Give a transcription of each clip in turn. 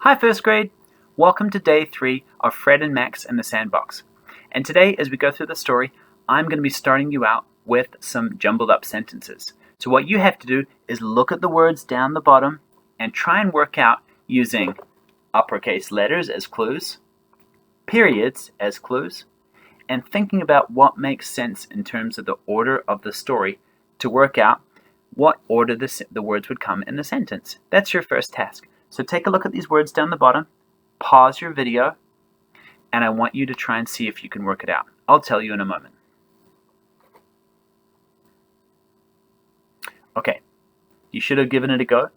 Hi first grade! Welcome to day 3 of Fred and Max in the Sandbox. And today as we go through the story, I'm going to be starting you out with some jumbled up sentences. So what you have to do is look at the words down the bottom and try and work out using uppercase letters as clues, periods as clues, and thinking about what makes sense in terms of the order of the story to work out what order the words would come in the sentence. That's your first task. So take a look at these words down the bottom, pause your video, and I want you to try and see if you can work it out. I'll tell you in a moment. Okay, you should have given it a go.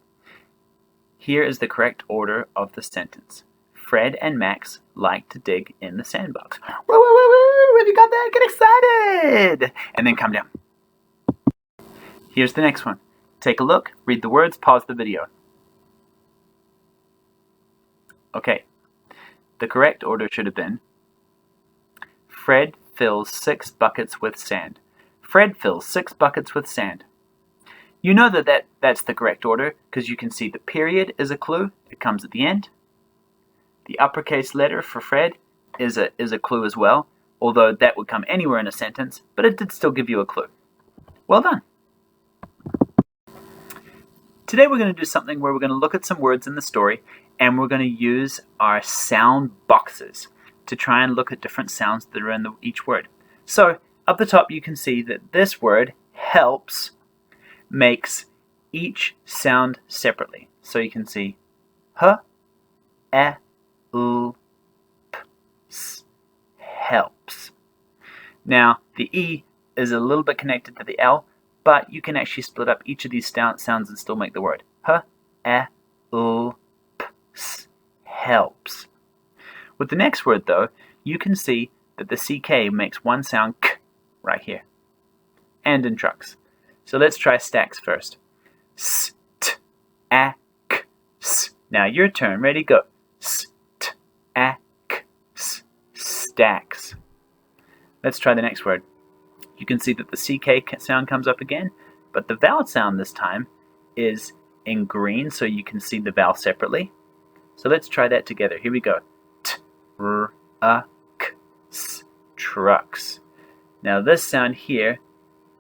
Here is the correct order of the sentence. Fred and Max like to dig in the sandbox. Woo, woo, woo, woo! Have you got that? Get excited! And then calm down. Here's the next one. Take a look, read the words, pause the video. Okay, the correct order should have been Fred fills 6 buckets with sand. Fred fills 6 buckets with sand. You know that's the correct order because you can see the period is a clue. It comes at the end. The uppercase letter for Fred is a clue as well, although that would come anywhere in a sentence, but it did still give you a clue. Well done. Today we're going to do something where we're going to look at some words in the story and we're going to use our sound boxes to try and look at different sounds that are in each word. So up the top you can see that this word, helps, makes each sound separately. So you can see h, e, l, p, s, helps. Now the E is a little bit connected to the L, but you can actually split up each of these sounds and still make the word. H, e, l, p, s, helps. With the next word, though, you can see that the CK makes one sound k right here. And in trucks. So let's try stacks first. S, t, a, k, s. Now your turn. Ready, go. S, t, a, k, s. Stacks. Let's try the next word. You can see that the CK sound comes up again, but the vowel sound this time is in green, so you can see the vowel separately. So let's try that together. Here we go. T, r, a, k, s, trucks. Now this sound here,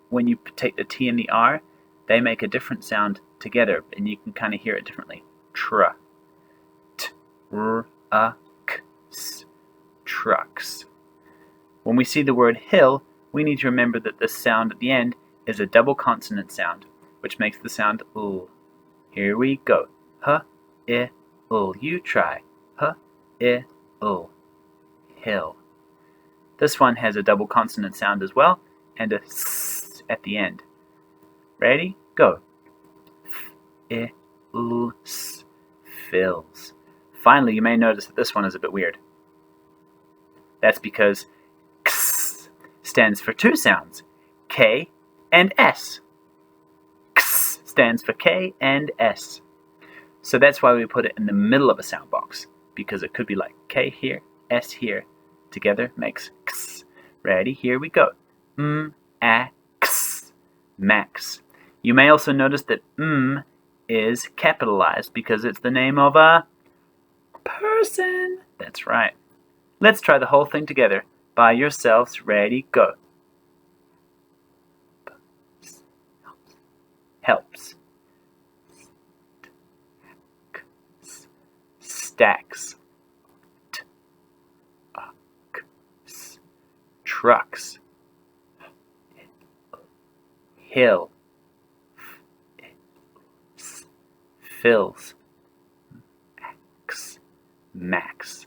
when you take the T and the R, they make a different sound together, and you can kind of hear it differently. Tra. T, r, a, k, s, trucks. When we see the word hill, we need to remember that this sound at the end is a double consonant sound, which makes the sound ul. Here we go. H, I, ul. You try. H, I, ul. Hill. This one has a double consonant sound as well, and a s at the end. Ready? Go. F, I, ul, s. Fills. Finally, you may notice that this one is a bit weird. That's because stands for two sounds, K and S. X stands for K and S. So that's why we put it in the middle of a sound box, because it could be like K here, S here, together makes X. Ready? Here we go. X, Max. You may also notice that is capitalized because it's the name of a person. That's right. Let's try the whole thing together. By yourselves, ready, go. Helps. Stacks. Trucks. Hill. Fills. Max.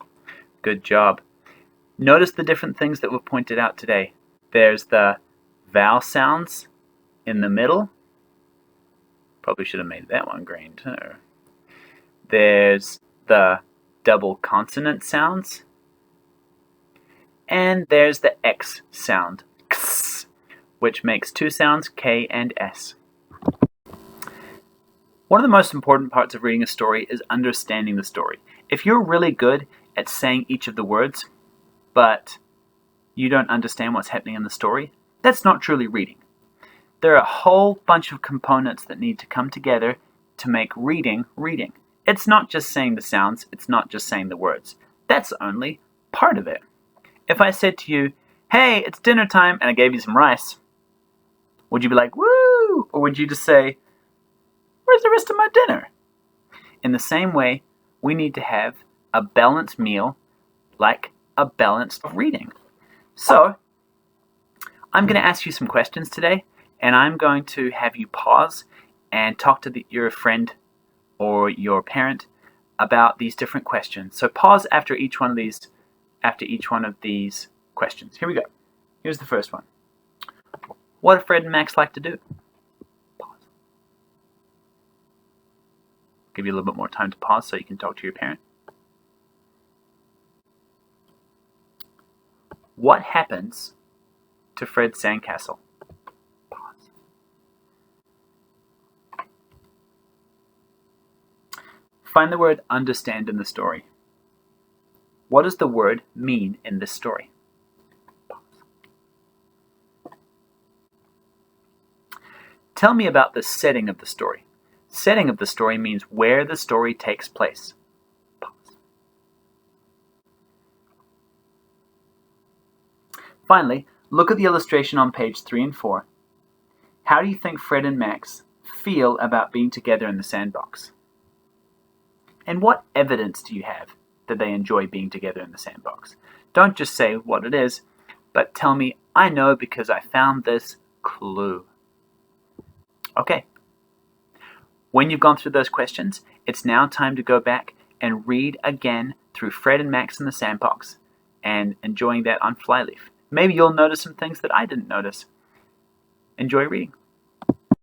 Good job. Notice the different things that were pointed out today. There's the vowel sounds in the middle. Probably should have made that one green too. There's the double consonant sounds. And there's the X sound, X, which makes two sounds, K and S. One of the most important parts of reading a story is understanding the story. If you're really good at saying each of the words, but you don't understand what's happening in the story, that's not truly reading. There are a whole bunch of components that need to come together to make reading reading. It's not just saying the sounds, it's not just saying the words. That's only part of it. If I said to you, hey, it's dinner time, and I gave you some rice, would you be like, woo? Or would you just say, where's the rest of my dinner? In the same way, we need to have a balanced meal, like a balanced reading. So, I'm going to ask you some questions today, and I'm going to have you pause and talk to your friend or your parent about these different questions. So pause after each one of these questions. Here we go. Here's the first one. What do Fred and Max like to do? Pause. Give you a little bit more time to pause so you can talk to your parent. What happens to Fred's sandcastle? Pause. Find the word understand in the story. What does the word mean in this story? Pause. Tell me about the setting of the story. Setting of the story means where the story takes place. Pause. Finally, look at the illustration on page 3 and 4. How do you think Fred and Max feel about being together in the sandbox? And what evidence do you have that they enjoy being together in the sandbox? Don't just say what it is, but tell me, I know because I found this clue. Okay. When you've gone through those questions, it's now time to go back and read again through Fred and Max in the sandbox and enjoying that on Flyleaf. Maybe you'll notice some things that I didn't notice. Enjoy reading.